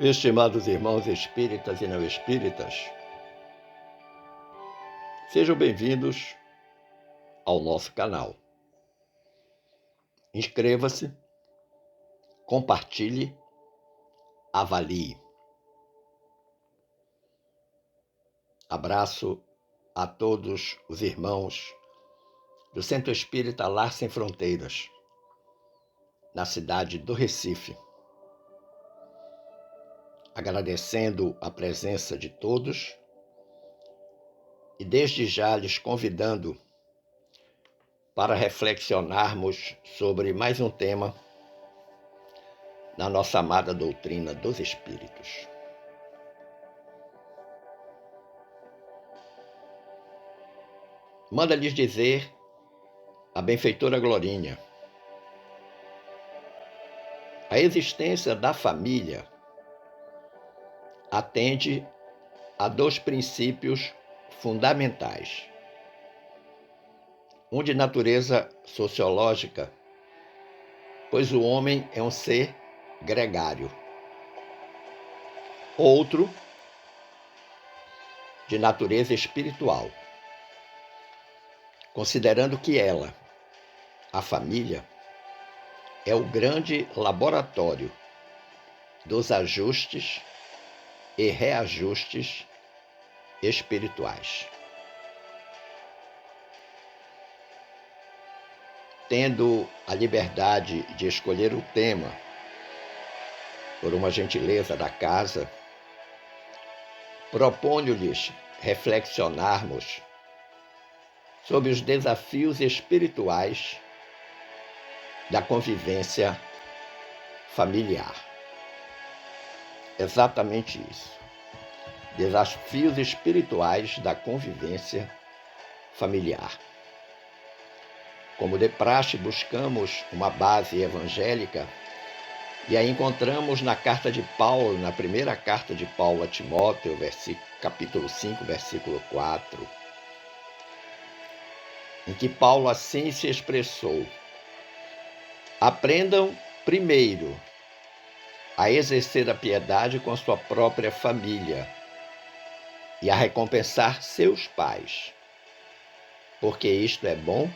Estimados irmãos espíritas e não espíritas, sejam bem-vindos ao nosso canal. Inscreva-se, compartilhe, avalie. Abraço a todos os irmãos do Centro Espírita Lar Sem Fronteiras, na cidade do Recife. Agradecendo a presença de todos e desde já lhes convidando para reflexionarmos sobre mais um tema na nossa amada doutrina dos Espíritos. Manda-lhes dizer a benfeitora Glorinha: a existência da família atende a dois princípios fundamentais. Um de natureza sociológica, pois o homem é um ser gregário. Outro de natureza espiritual, considerando que ela, a família, é o grande laboratório dos ajustes e reajustes espirituais. Tendo a liberdade de escolher o tema, por uma gentileza da casa, proponho-lhes reflexionarmos sobre os desafios espirituais da convivência familiar. Exatamente isso. Desafios espirituais da convivência familiar. Como de praxe, buscamos uma base evangélica e a encontramos na carta de Paulo, na primeira carta de Paulo a Timóteo, capítulo 5, versículo 4, em que Paulo assim se expressou: aprendam primeiro a exercer a piedade com a sua própria família e a recompensar seus pais, porque isto é bom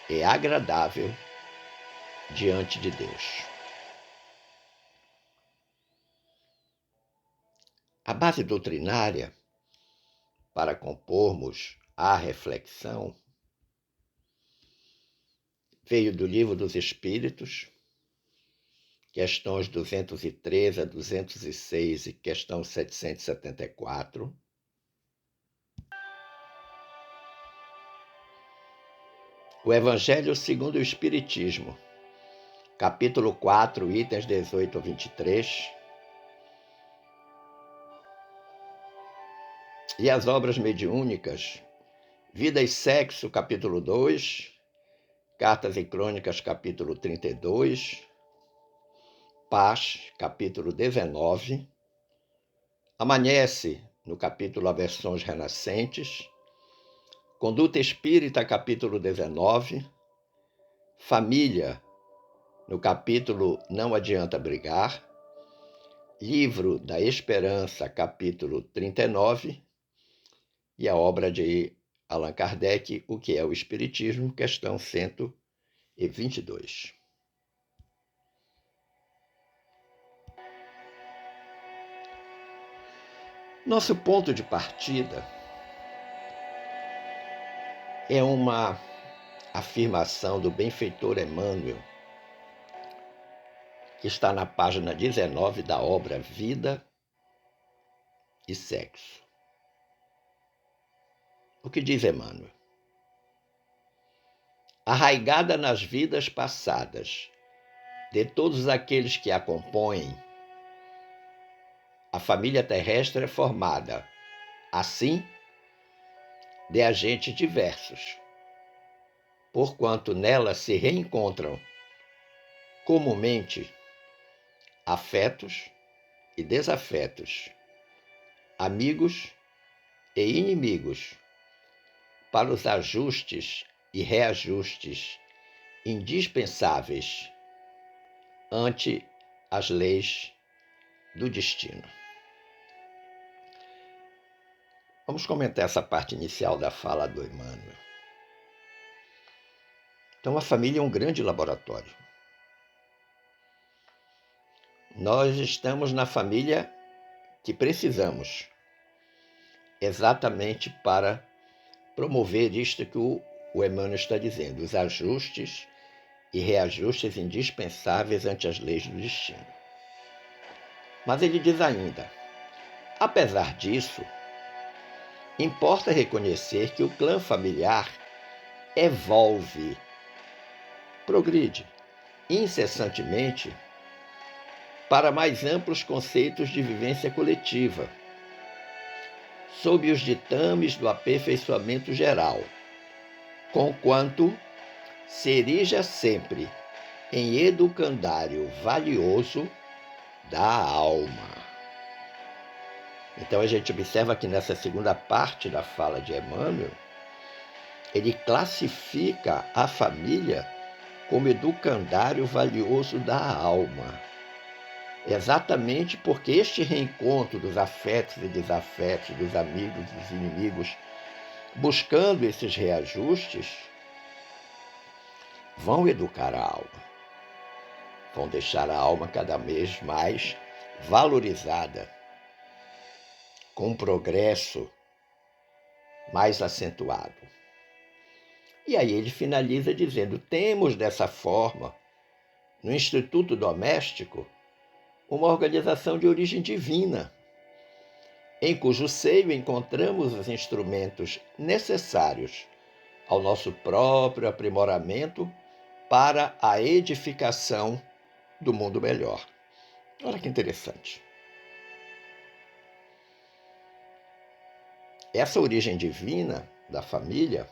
e agradável diante de Deus. A base doutrinária para compormos a reflexão veio do Livro dos Espíritos, questões 213 a 206 e questão 774. O Evangelho segundo o Espiritismo, capítulo 4, itens 18 a 23. E as obras mediúnicas, Vida e Sexo, capítulo 2, Cartas e Crônicas, capítulo 32, Paz, capítulo 19, Amanhece, no capítulo Aversões Renascentes, Conduta Espírita, capítulo 19, Família, no capítulo Não Adianta Brigar, Livro da Esperança, capítulo 39, e a obra de Allan Kardec, O que é o Espiritismo, questão 122. Nosso ponto de partida é uma afirmação do benfeitor Emmanuel, que está na página 19 da obra Vida e Sexo. O que diz Emmanuel? Arraigada nas vidas passadas de todos aqueles que a compõem, a família terrestre é formada, assim, de agentes diversos, porquanto nela se reencontram comumente afetos e desafetos, amigos e inimigos, para os ajustes e reajustes indispensáveis ante as leis do destino. Vamos comentar essa parte inicial da fala do Emmanuel. Então, a família é um grande laboratório. Nós estamos na família que precisamos, exatamente para promover isto que o Emmanuel está dizendo, os ajustes e reajustes indispensáveis ante as leis do destino. Mas ele diz ainda, apesar disso, importa reconhecer que o clã familiar evolve, progride incessantemente para mais amplos conceitos de vivência coletiva, sob os ditames do aperfeiçoamento geral, conquanto se erija sempre em educandário valioso da alma. Então a gente observa que nessa segunda parte da fala de Emmanuel, ele classifica a família como educandário valioso da alma. Exatamente porque este reencontro dos afetos e desafetos, dos amigos e dos inimigos, buscando esses reajustes, vão educar a alma, vão deixar a alma cada vez mais valorizada, com um progresso mais acentuado. E aí ele finaliza dizendo, temos dessa forma, no Instituto Doméstico, uma organização de origem divina, em cujo seio encontramos os instrumentos necessários ao nosso próprio aprimoramento para a edificação do mundo melhor. Olha que interessante. Essa origem divina da família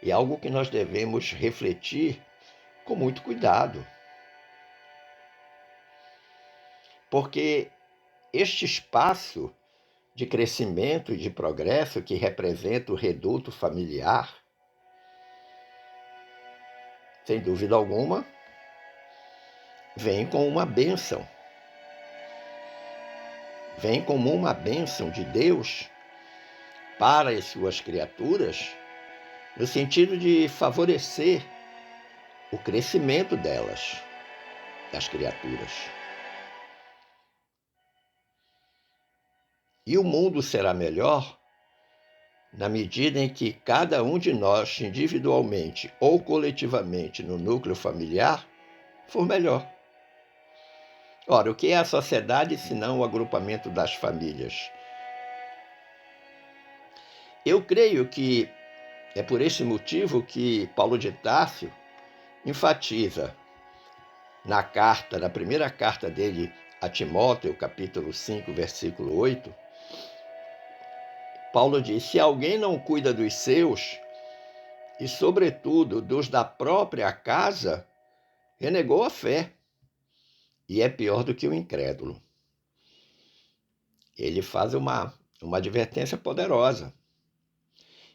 é algo que nós devemos refletir com muito cuidado. Porque este espaço de crescimento e de progresso que representa o reduto familiar, sem dúvida alguma, vem com uma bênção. Vem como uma bênção de Deus para as suas criaturas, no sentido de favorecer o crescimento delas, das criaturas. E o mundo será melhor na medida em que cada um de nós, individualmente ou coletivamente no núcleo familiar, for melhor. Ora, o que é a sociedade senão o agrupamento das famílias? Eu creio que é por esse motivo que Paulo de Tarso enfatiza na primeira carta dele a Timóteo, capítulo 5, versículo 8, Paulo diz, se alguém não cuida dos seus, e sobretudo dos da própria casa, renegou a fé, e é pior do que o incrédulo. Ele faz uma advertência poderosa,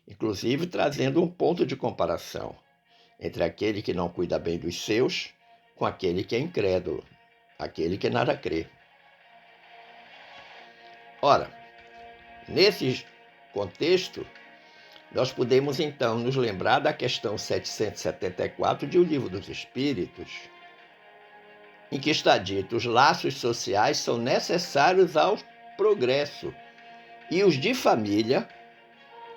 inclusive trazendo um ponto de comparação entre aquele que não cuida bem dos seus com aquele que é incrédulo, aquele que nada crê. Ora, nesse contexto, nós podemos então nos lembrar da questão 774 de O Livro dos Espíritos, em que está dito: os laços sociais são necessários ao progresso e os de família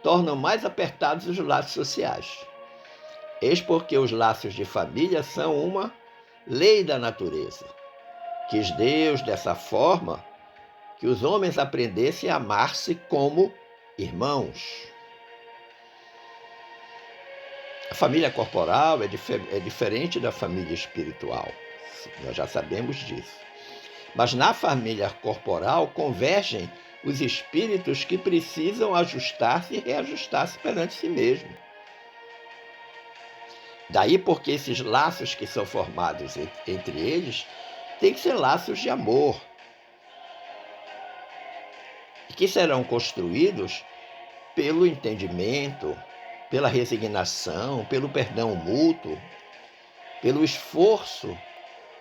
tornam mais apertados os laços sociais. Eis porque os laços de família são uma lei da natureza. Quis Deus, dessa forma, que os homens aprendessem a amar-se como irmãos. A família corporal é diferente da família espiritual. Nós já sabemos disso. Mas na família corporal convergem os espíritos que precisam ajustar-se e reajustar-se perante si mesmo. Daí porque esses laços que são formados entre eles têm que ser laços de amor, e que serão construídos pelo entendimento, pela resignação, pelo perdão mútuo, pelo esforço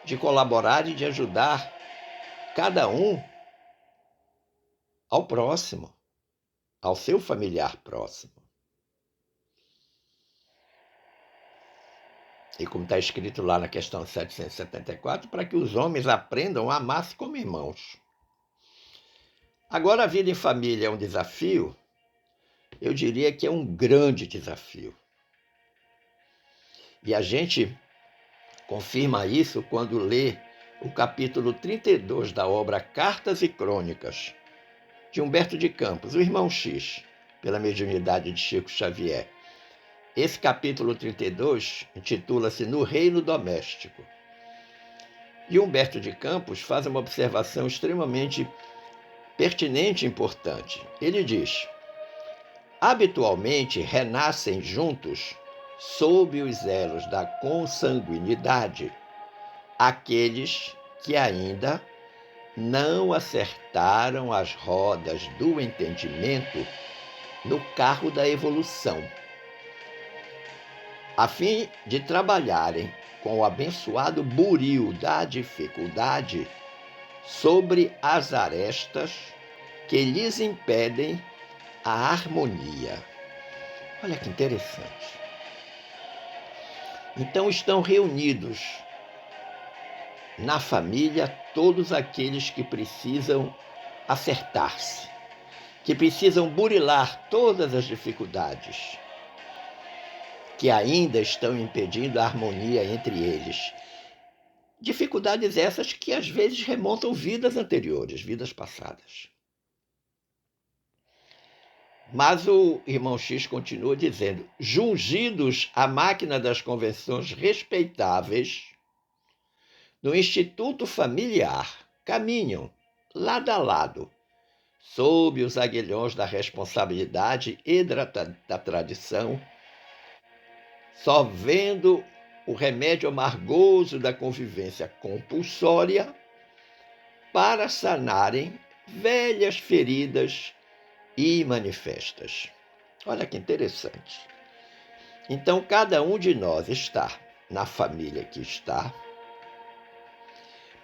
de colaborar e de ajudar cada um ao próximo, ao seu familiar próximo. E como está escrito lá na questão 774, para que os homens aprendam a amar-se como irmãos. Agora, a vida em família é um desafio? Eu diria que é um grande desafio. E a gente confirma isso quando lê o capítulo 32 da obra Cartas e Crônicas, de Humberto de Campos, o irmão X, pela mediunidade de Chico Xavier. Esse capítulo 32 intitula-se No Reino Doméstico. E Humberto de Campos faz uma observação extremamente pertinente e importante. Ele diz: habitualmente renascem juntos, sob os elos da consanguinidade, aqueles que ainda não acertaram as rodas do entendimento no carro da evolução, a fim de trabalharem com o abençoado buril da dificuldade sobre as arestas que lhes impedem a harmonia. Olha que interessante. Então estão reunidos na família todos aqueles que precisam acertar-se, que precisam burilar todas as dificuldades que ainda estão impedindo a harmonia entre eles. Dificuldades essas que às vezes remontam vidas anteriores, vidas passadas. Mas o irmão X continua dizendo: jungidos à máquina das convenções respeitáveis, no instituto familiar, caminham, lado a lado, sob os aguilhões da responsabilidade e da tradição, só vendo o remédio amargoso da convivência compulsória para sanarem velhas feridas e manifestas. Olha que interessante. Então, cada um de nós está na família que está.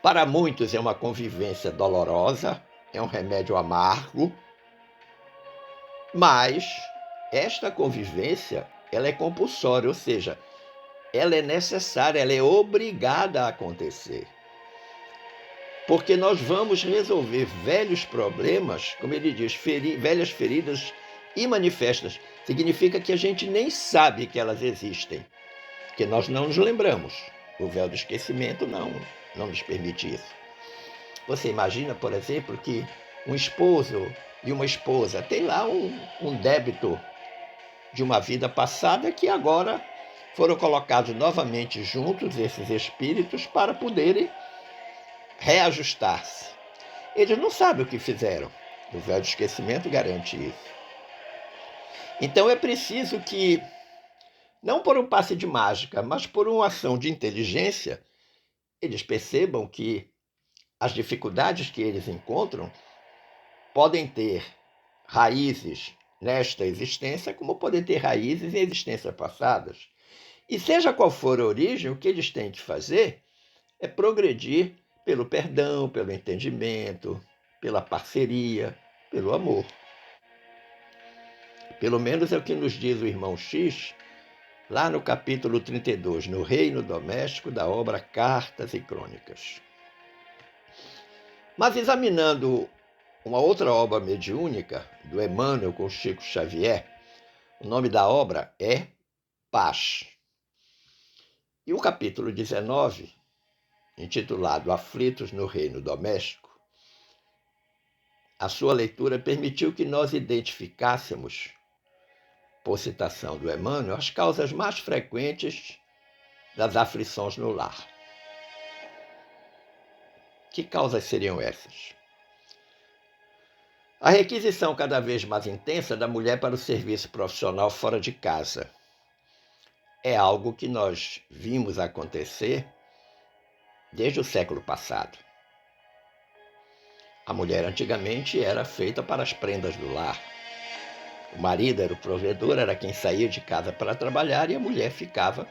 Para muitos é uma convivência dolorosa, é um remédio amargo, mas esta convivência, ela é compulsória, ou seja, ela é necessária, ela é obrigada a acontecer. Porque nós vamos resolver velhos problemas, como ele diz, velhas feridas imanifestas. Significa que a gente nem sabe que elas existem, porque nós não nos lembramos. O véu do esquecimento não nos permite isso. Você imagina, por exemplo, que um esposo e uma esposa têm lá um débito de uma vida passada que agora foram colocados novamente juntos, esses espíritos, para poderem reajustar-se. Eles não sabem o que fizeram. O véu do esquecimento garante isso. Então é preciso que, não por um passe de mágica, mas por uma ação de inteligência, eles percebam que as dificuldades que eles encontram podem ter raízes nesta existência, como podem ter raízes em existências passadas. E seja qual for a origem, o que eles têm que fazer é progredir pelo perdão, pelo entendimento, pela parceria, pelo amor. Pelo menos é o que nos diz o irmão X, lá no capítulo 32, no Reino Doméstico, da obra Cartas e Crônicas. Mas examinando uma outra obra mediúnica, do Emmanuel com Chico Xavier, o nome da obra é Paz. E o capítulo 19, intitulado Aflitos no Reino Doméstico, a sua leitura permitiu que nós identificássemos, por citação do Emmanuel, as causas mais frequentes das aflições no lar. Que causas seriam essas? A requisição cada vez mais intensa da mulher para o serviço profissional fora de casa é algo que nós vimos acontecer desde o século passado. A mulher antigamente era feita para as prendas do lar. O marido era o provedor, era quem saía de casa para trabalhar e a mulher ficava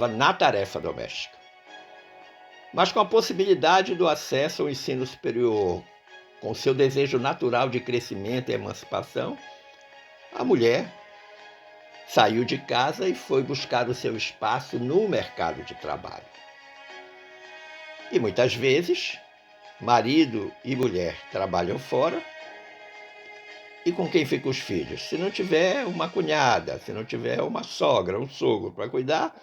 na tarefa doméstica. mas com a possibilidade do acesso ao ensino superior, com seu desejo natural de crescimento e emancipação, a mulher saiu de casa e foi buscar o seu espaço no mercado de trabalho. E muitas vezes, marido e mulher trabalham fora, e com quem ficam os filhos? Se não tiver uma cunhada, se não tiver uma sogra, um sogro para cuidar,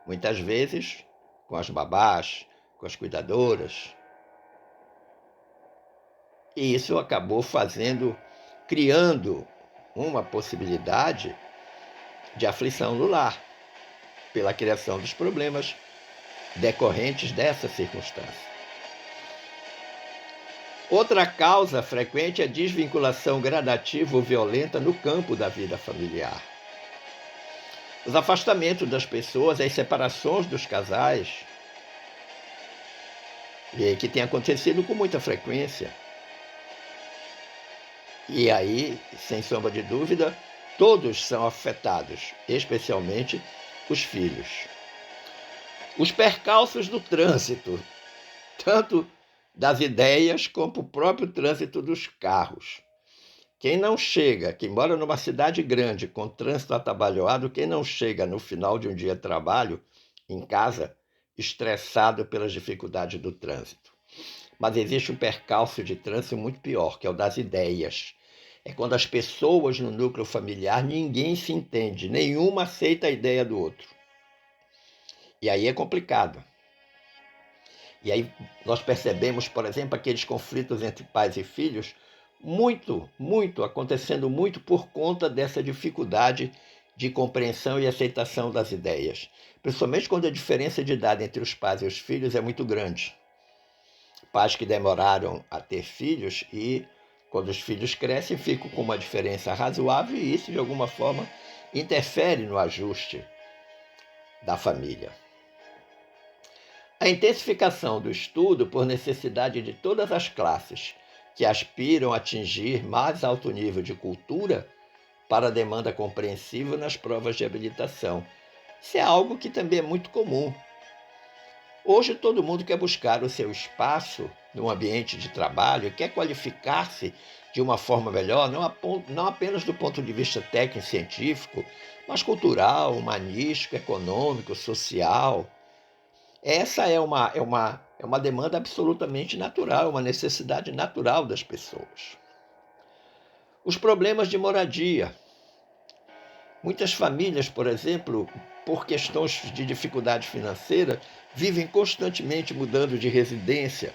muitas vezes com as babás, com as cuidadoras. E isso acabou criando uma possibilidade de aflição no lar, pela criação dos problemas decorrentes dessa circunstância. Outra causa frequente é a desvinculação gradativa ou violenta no campo da vida familiar. Os afastamentos das pessoas, as separações dos casais, que tem acontecido com muita frequência. E aí, sem sombra de dúvida, todos são afetados, especialmente os filhos. Os percalços do trânsito, tanto das ideias como o próprio trânsito dos carros. Quem mora numa cidade grande com trânsito atabalhoado, quem não chega no final de um dia de trabalho, em casa, estressado pelas dificuldades do trânsito. Mas existe um percalço de trânsito muito pior, que é o das ideias. É quando as pessoas no núcleo familiar, ninguém se entende, nenhuma aceita a ideia do outro. E aí é complicado. E aí nós percebemos, por exemplo, aqueles conflitos entre pais e filhos, acontecendo muito por conta dessa dificuldade de compreensão e aceitação das ideias. Principalmente quando a diferença de idade entre os pais e os filhos é muito grande. Pais que demoraram a ter filhos e, quando os filhos crescem, ficam com uma diferença razoável e isso, de alguma forma, interfere no ajuste da família. A intensificação do estudo por necessidade de todas as classes que aspiram a atingir mais alto nível de cultura para a demanda compreensiva nas provas de habilitação. Isso é algo que também é muito comum. Hoje todo mundo quer buscar o seu espaço no ambiente de trabalho, quer qualificar-se de uma forma melhor, não apenas do ponto de vista técnico e científico, mas cultural, humanístico, econômico, social. Essa é uma demanda absolutamente natural, uma necessidade natural das pessoas. Os problemas de moradia. Muitas famílias, por exemplo, por questões de dificuldade financeira, vivem constantemente mudando de residência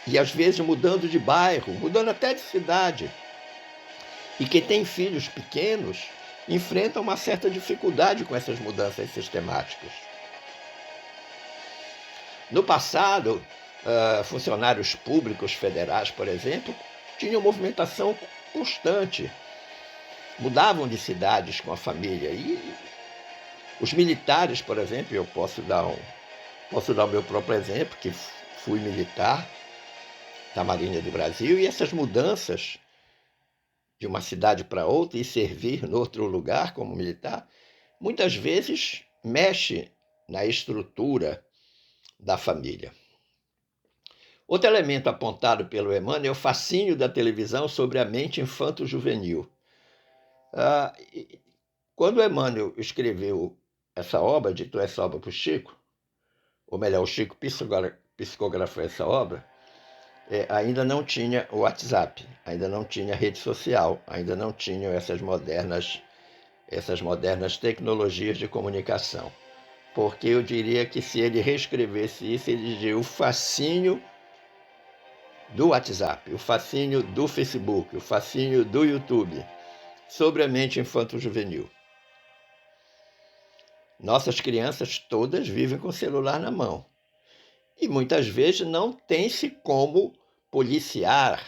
e, às vezes, mudando de bairro, mudando até de cidade. E quem tem filhos pequenos enfrenta uma certa dificuldade com essas mudanças sistemáticas. No passado, funcionários públicos federais, por exemplo, tinham movimentação constante, mudavam de cidades com a família. E os militares, por exemplo, eu posso dar o meu próprio exemplo, que fui militar da Marinha do Brasil, e essas mudanças de uma cidade para outra e servir em outro lugar como militar, muitas vezes mexe na estrutura da família. Outro elemento apontado pelo Emmanuel é o fascínio da televisão sobre a mente infanto-juvenil. Quando Emmanuel escreveu essa obra, ditou essa obra para o Chico, ou melhor, o Chico psicografou essa obra, ainda não tinha o WhatsApp, ainda não tinha rede social, ainda não tinham essas modernas tecnologias de comunicação. Porque eu diria que se ele reescrevesse isso, ele diria o fascínio do WhatsApp, o fascínio do Facebook, o fascínio do YouTube sobre a mente infanto-juvenil. Nossas crianças todas vivem com o celular na mão. E muitas vezes não tem-se como policiar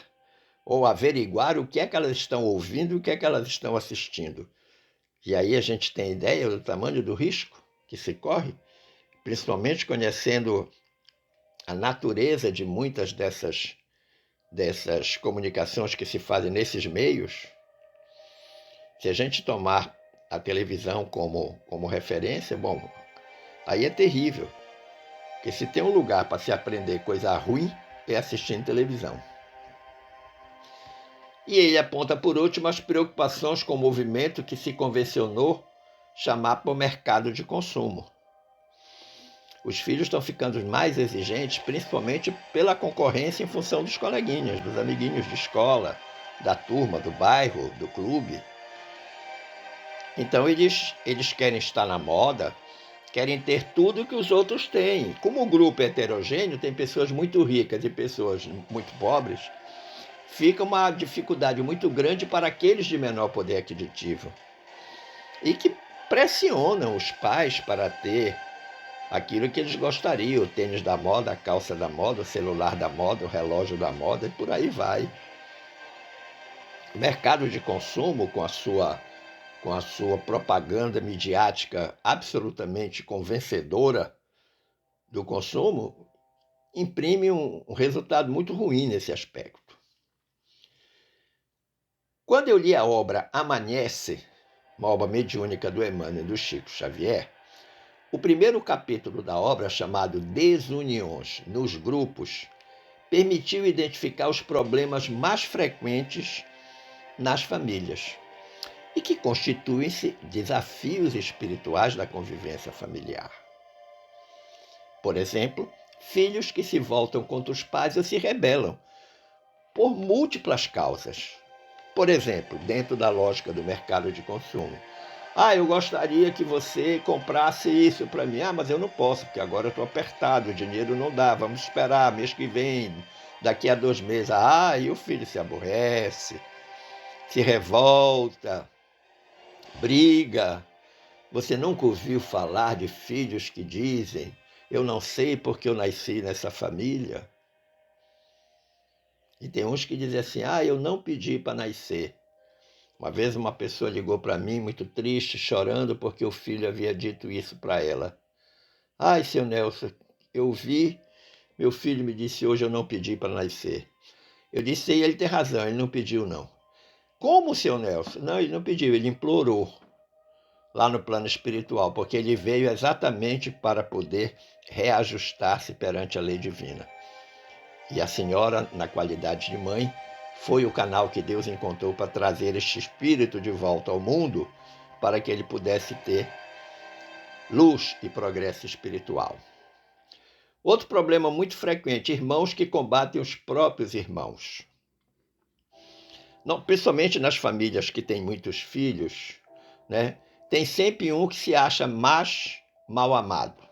ou averiguar o que é que elas estão ouvindo e o que é que elas estão assistindo. E aí a gente tem ideia do tamanho do risco que se corre, principalmente conhecendo a natureza de muitas dessas comunicações que se fazem nesses meios. Se a gente tomar a televisão como referência, bom, aí é terrível. Porque se tem um lugar para se aprender coisa ruim, é assistindo televisão. E ele aponta, por último, as preocupações com o movimento que se convencionou chamar para o mercado de consumo. Os filhos estão ficando mais exigentes, principalmente pela concorrência em função dos coleguinhas, dos amiguinhos de escola, da turma, do bairro, do clube. Então eles querem estar na moda, querem ter tudo que os outros têm. Como o grupo é heterogêneo, tem pessoas muito ricas e pessoas muito pobres, fica uma dificuldade muito grande para aqueles de menor poder aquisitivo e que pressionam os pais para ter aquilo que eles gostariam, o tênis da moda, a calça da moda, o celular da moda, o relógio da moda e por aí vai. O mercado de consumo, com a sua propaganda midiática absolutamente convencedora do consumo, imprime um resultado muito ruim nesse aspecto. Quando eu li a obra Amanhece, uma obra mediúnica do Emmanuel e do Chico Xavier, o primeiro capítulo da obra, chamado Desuniões nos Grupos, permitiu identificar os problemas mais frequentes nas famílias e que constituem-se desafios espirituais da convivência familiar. Por exemplo, filhos que se voltam contra os pais ou se rebelam por múltiplas causas. Por exemplo, dentro da lógica do mercado de consumo. Eu gostaria que você comprasse isso para mim. Mas eu não posso, porque agora eu estou apertado, o dinheiro não dá, vamos esperar, mês que vem, daqui a 2 meses. E o filho se aborrece, se revolta, briga. Você nunca ouviu falar de filhos que dizem: eu não sei porque eu nasci nessa família? E tem uns que dizem assim: eu não pedi para nascer. Uma vez uma pessoa ligou para mim, muito triste, chorando, porque o filho havia dito isso para ela. Seu Nelson, eu vi, meu filho me disse hoje eu não pedi para nascer. Eu disse, ele tem razão, ele não pediu não. Como, seu Nelson? Não, ele não pediu, ele implorou lá no plano espiritual, porque ele veio exatamente para poder reajustar-se perante a lei divina. E a senhora, na qualidade de mãe, foi o canal que Deus encontrou para trazer este espírito de volta ao mundo, para que ele pudesse ter luz e progresso espiritual. Outro problema muito frequente, irmãos que combatem os próprios irmãos. Não, principalmente nas famílias que têm muitos filhos, né? Tem sempre um que se acha mais mal amado.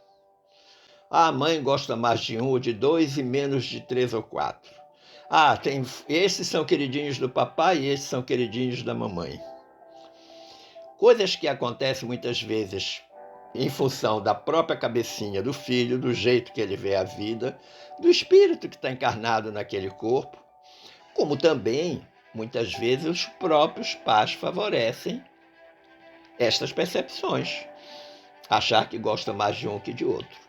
A mãe gosta mais de um ou de dois e menos de 3 ou 4. Esses são queridinhos do papai e esses são queridinhos da mamãe. Coisas que acontecem muitas vezes em função da própria cabecinha do filho, do jeito que ele vê a vida, do espírito que está encarnado naquele corpo, como também, muitas vezes, os próprios pais favorecem estas percepções, achar que gosta mais de um que de outro.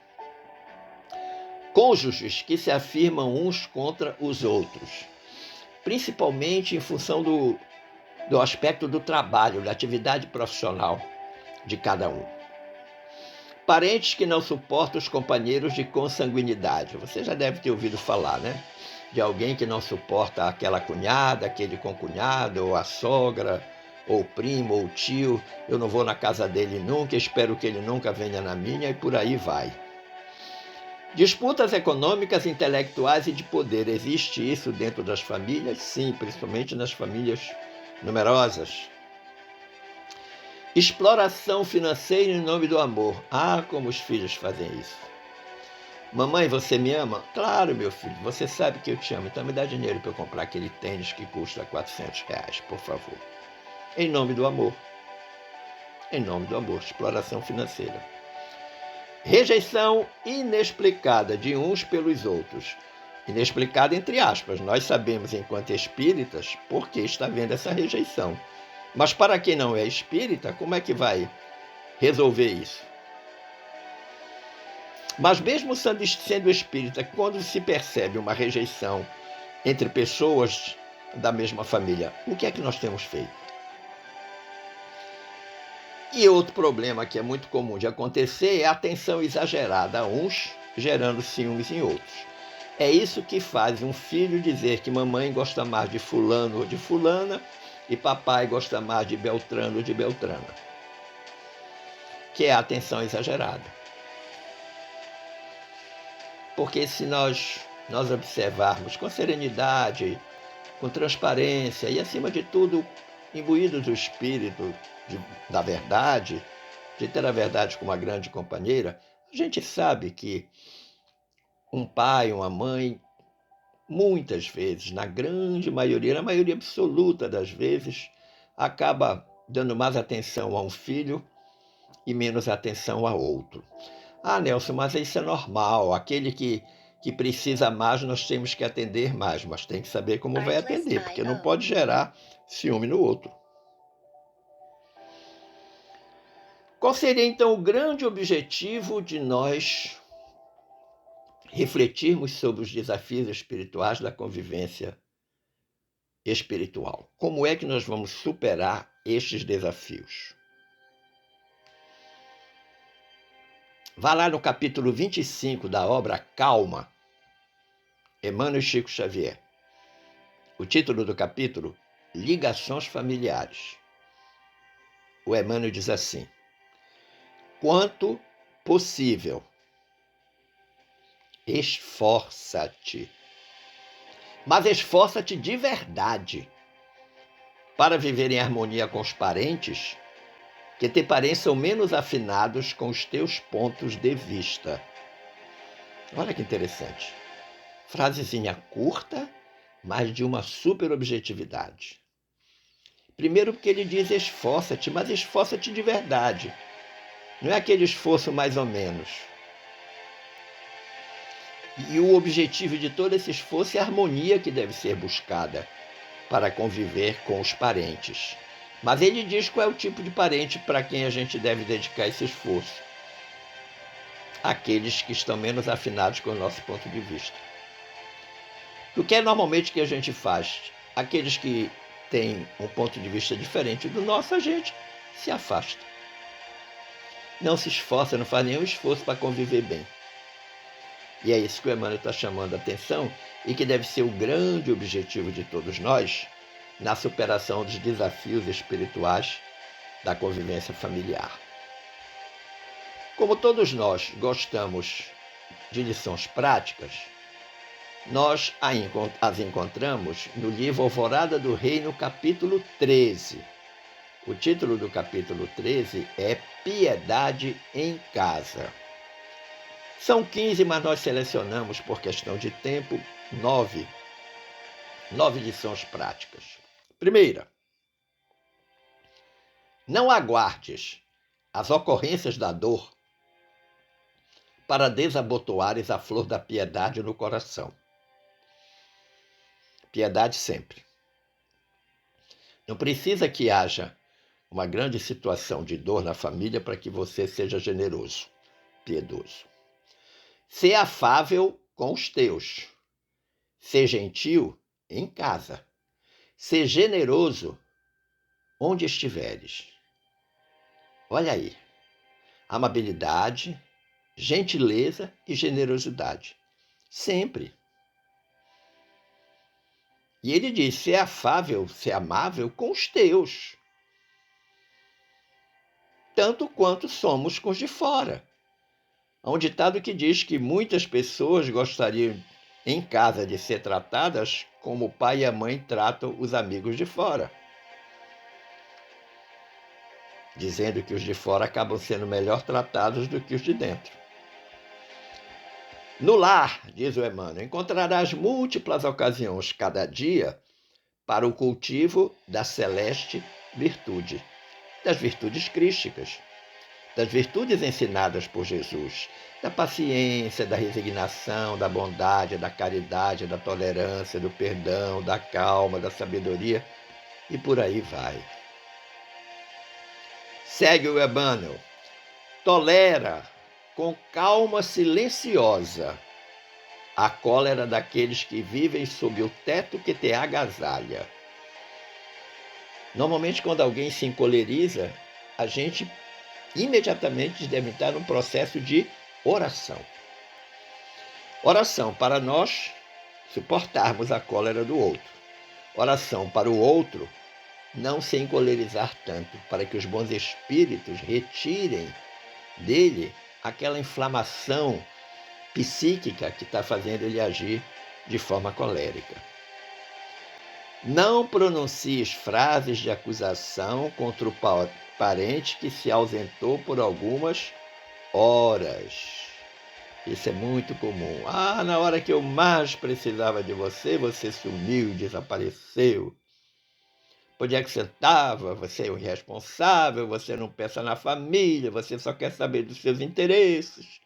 Cônjuges que se afirmam uns contra os outros, principalmente em função do aspecto do trabalho, da atividade profissional de cada um. Parentes que não suportam os companheiros de consanguinidade. Você já deve ter ouvido falar, né? De alguém que não suporta aquela cunhada, aquele concunhado, ou a sogra, ou o primo, ou o tio. Eu não vou na casa dele nunca, espero que ele nunca venha na minha, e por aí vai. Disputas econômicas, intelectuais e de poder. Existe isso dentro das famílias? Sim, principalmente nas famílias numerosas. Exploração financeira em nome do amor. Como os filhos fazem isso. Mamãe, você me ama? Claro, meu filho, você sabe que eu te amo. Então me dá dinheiro para eu comprar aquele tênis que custa R$400, por favor. Em nome do amor. Em nome do amor. Exploração financeira. Rejeição inexplicada de uns pelos outros. Inexplicada entre aspas. Nós sabemos, enquanto espíritas, por que está havendo essa rejeição. Mas para quem não é espírita, como é que vai resolver isso? Mas mesmo sendo espírita, quando se percebe uma rejeição entre pessoas da mesma família, o que é que nós temos feito? E outro problema que é muito comum de acontecer é a atenção exagerada a uns gerando ciúmes em outros. É isso que faz um filho dizer que mamãe gosta mais de fulano ou de fulana e papai gosta mais de Beltrano ou de Beltrana, que é a atenção exagerada. Porque se nós observarmos com serenidade, com transparência e, acima de tudo, imbuídos do espírito da verdade, de ter a verdade como uma grande companheira, a gente sabe que um pai, uma mãe, muitas vezes, na grande maioria, na maioria absoluta das vezes, acaba dando mais atenção a um filho e menos atenção a outro. Ah, Nelson, mas isso é normal. Aquele que precisa mais, nós temos que atender mais, mas tem que saber como vai atender, porque não pode gerar ciúme no outro. Qual seria, então, o grande objetivo de nós refletirmos sobre os desafios espirituais da convivência espiritual? Como é que nós vamos superar estes desafios? Vá lá no capítulo 25 da obra Calma, Emmanuel e Chico Xavier. O título do capítulo, Ligações Familiares. O Emmanuel diz assim: quanto possível, esforça-te, mas esforça-te de verdade para viver em harmonia com os parentes que te pareçam menos afinados com os teus pontos de vista. Olha que interessante. Frasezinha curta, mas de uma super objetividade. Primeiro porque ele diz esforça-te, mas esforça-te de verdade. Não é aquele esforço mais ou menos. E o objetivo de todo esse esforço é a harmonia que deve ser buscada para conviver com os parentes. Mas ele diz qual é o tipo de parente para quem a gente deve dedicar esse esforço. Aqueles que estão menos afinados com o nosso ponto de vista. O que é normalmente que a gente faz? Aqueles que têm um ponto de vista diferente do nosso, a gente se afasta. Não se esforça, não faz nenhum esforço para conviver bem. E é isso que o Emmanuel está chamando a atenção e que deve ser o grande objetivo de todos nós na superação dos desafios espirituais da convivência familiar. Como todos nós gostamos de lições práticas, nós as encontramos no livro Alvorada do Reino, capítulo 13. O título do capítulo 13 é Piedade em Casa. São 15, mas nós selecionamos, por questão de tempo, 9 lições práticas. Primeira, não aguardes as ocorrências da dor para desabotoares a flor da piedade no coração. Piedade sempre. Não precisa que haja uma grande situação de dor na família para que você seja generoso, piedoso. Ser afável com os teus. Ser gentil em casa. Ser generoso onde estiveres. Olha aí. Amabilidade, gentileza e generosidade. Sempre. E ele diz, ser afável, ser amável com os teus. Tanto quanto somos com os de fora. Há um ditado que diz que muitas pessoas gostariam em casa de ser tratadas como o pai e a mãe tratam os amigos de fora. Dizendo que os de fora acabam sendo melhor tratados do que os de dentro. No lar, diz o Emmanuel, encontrarás múltiplas ocasiões cada dia para o cultivo da celeste virtude, das virtudes crísticas, das virtudes ensinadas por Jesus, da paciência, da resignação, da bondade, da caridade, da tolerância, do perdão, da calma, da sabedoria, e por aí vai. Segue o Emmanuel. Tolera com calma silenciosa a cólera daqueles que vivem sob o teto que te agasalha. Normalmente, quando alguém se encoleriza, a gente imediatamente deve estar num processo de oração. Oração para nós suportarmos a cólera do outro. Oração para o outro não se encolerizar tanto, para que os bons espíritos retirem dele aquela inflamação psíquica que está fazendo ele agir de forma colérica. Não pronuncies frases de acusação contra o parente que se ausentou por algumas horas. Isso é muito comum. Na hora que eu mais precisava de você, você sumiu, desapareceu. Onde é que você estava? Você é o irresponsável, você não pensa na família, você só quer saber dos seus interesses.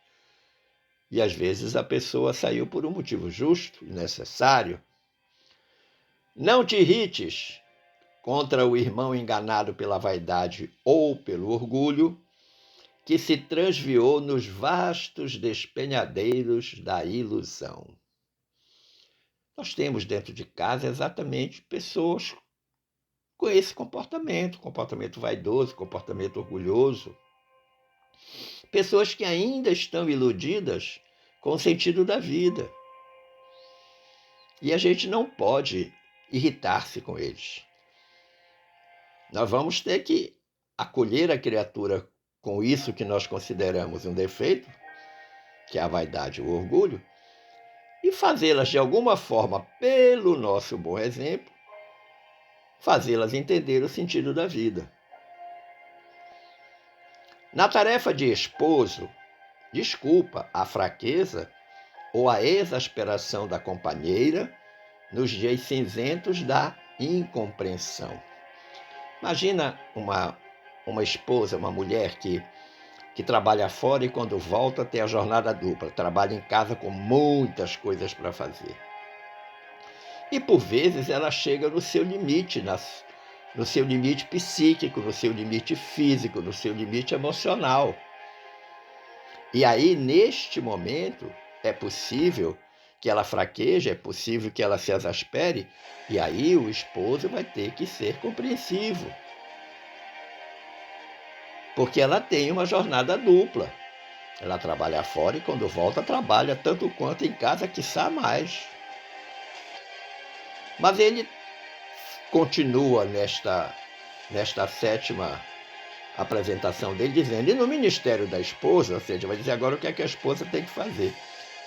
E às vezes a pessoa saiu por um motivo justo e necessário. Não te irrites contra o irmão enganado pela vaidade ou pelo orgulho, que se transviou nos vastos despenhadeiros da ilusão. Nós temos dentro de casa exatamente pessoas com esse comportamento vaidoso, comportamento orgulhoso. Pessoas que ainda estão iludidas com o sentido da vida. E a gente não pode irritar-se com eles. Nós vamos ter que acolher a criatura com isso que nós consideramos um defeito, que é a vaidade e o orgulho, e fazê-las de alguma forma, pelo nosso bom exemplo, fazê-las entender o sentido da vida. Na tarefa de esposo, desculpa a fraqueza ou a exasperação da companheira nos dias cinzentos da incompreensão. Imagina uma esposa, uma mulher que trabalha fora e quando volta tem a jornada dupla, trabalha em casa com muitas coisas para fazer. E por vezes ela chega no seu limite, no seu limite psíquico, no seu limite físico, no seu limite emocional. E aí, neste momento, é possível que ela fraqueje, é possível que ela se exaspere, e aí o esposo vai ter que ser compreensivo. Porque ela tem uma jornada dupla. Ela trabalha fora e quando volta trabalha tanto quanto em casa, quiçá mais. Mas ele continua nesta sétima apresentação dele, dizendo, e no ministério da esposa, ou seja, vai dizer agora o que é que a esposa tem que fazer.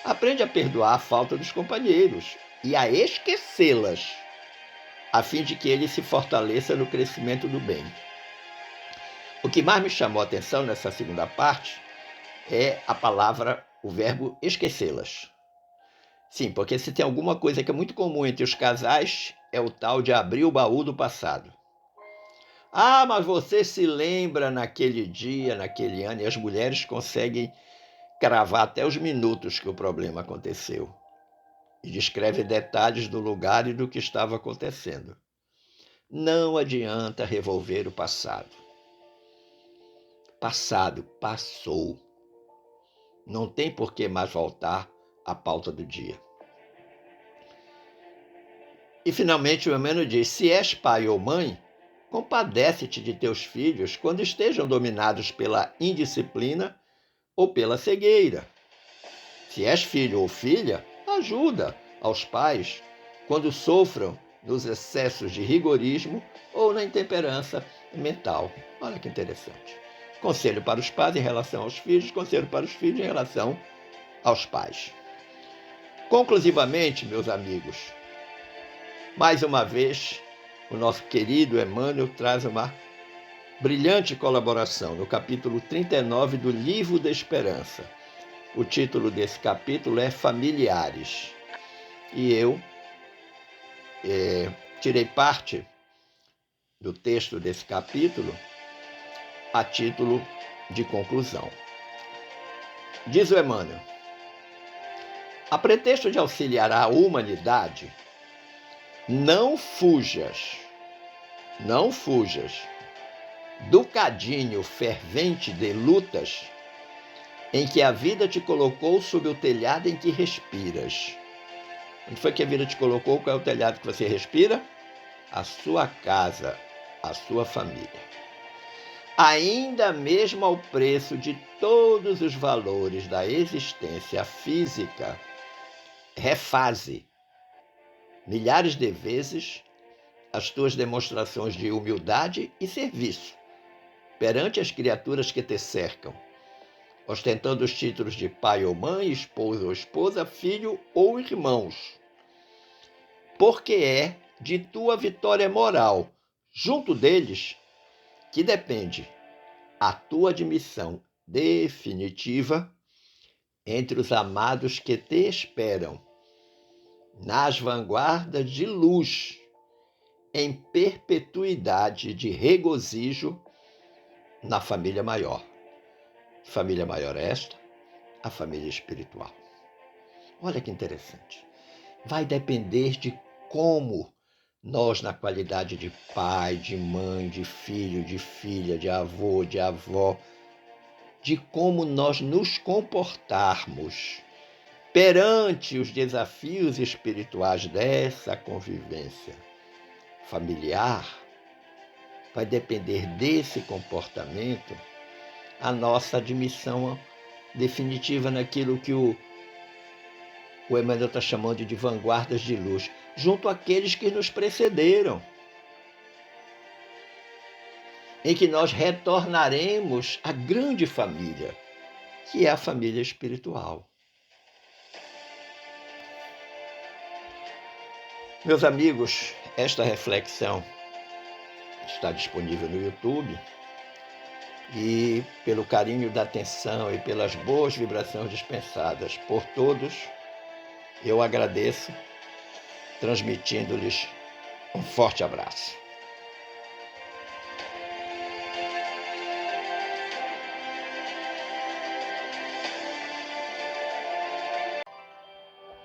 Aprende a perdoar a falta dos companheiros e a esquecê-las, a fim de que ele se fortaleça no crescimento do bem. O que mais me chamou a atenção nessa segunda parte é a palavra, o verbo esquecê-las. Sim, porque se tem alguma coisa que é muito comum entre os casais, é o tal de abrir o baú do passado. Mas você se lembra naquele dia, naquele ano, e as mulheres conseguem cravar até os minutos que o problema aconteceu. E descreve detalhes do lugar e do que estava acontecendo. Não adianta revolver o passado. Passado, passou. Não tem por que mais voltar à pauta do dia. E finalmente o Emmanuel diz, se és pai ou mãe, compadece-te de teus filhos quando estejam dominados pela indisciplina ou pela cegueira. Se és filho ou filha, ajuda aos pais quando sofram nos excessos de rigorismo ou na intemperança mental. Olha que interessante. Conselho para os pais em relação aos filhos, conselho para os filhos em relação aos pais. Conclusivamente, meus amigos, mais uma vez, o nosso querido Emmanuel traz uma brilhante colaboração no capítulo 39 do Livro da Esperança. O título desse capítulo é Familiares. E eu tirei parte do texto desse capítulo a título de conclusão. Diz o Emmanuel, a pretexto de auxiliar a humanidade, não fujas do cadinho fervente de lutas em que a vida te colocou sob o telhado em que respiras. Onde foi que a vida te colocou? Qual é o telhado que você respira? A sua casa, a sua família. Ainda mesmo ao preço de todos os valores da existência física, refaze milhares de vezes as tuas demonstrações de humildade e serviço perante as criaturas que te cercam, ostentando os títulos de pai ou mãe, esposo ou esposa, filho ou irmãos, porque é de tua vitória moral junto deles que depende a tua admissão definitiva entre os amados que te esperam, nas vanguardas de luz, em perpetuidade de regozijo na família maior. Família maior esta, a família espiritual. Olha que interessante. Vai depender de como nós, na qualidade de pai, de mãe, de filho, de filha, de avô, de avó, de como nós nos comportarmos perante os desafios espirituais dessa convivência familiar, vai depender desse comportamento a nossa admissão definitiva naquilo que o Emmanuel está chamando de vanguardas de luz, junto àqueles que nos precederam, em que nós retornaremos à grande família, que é a família espiritual. Meus amigos, esta reflexão está disponível no YouTube e, pelo carinho da atenção e pelas boas vibrações dispensadas por todos, eu agradeço, transmitindo-lhes um forte abraço.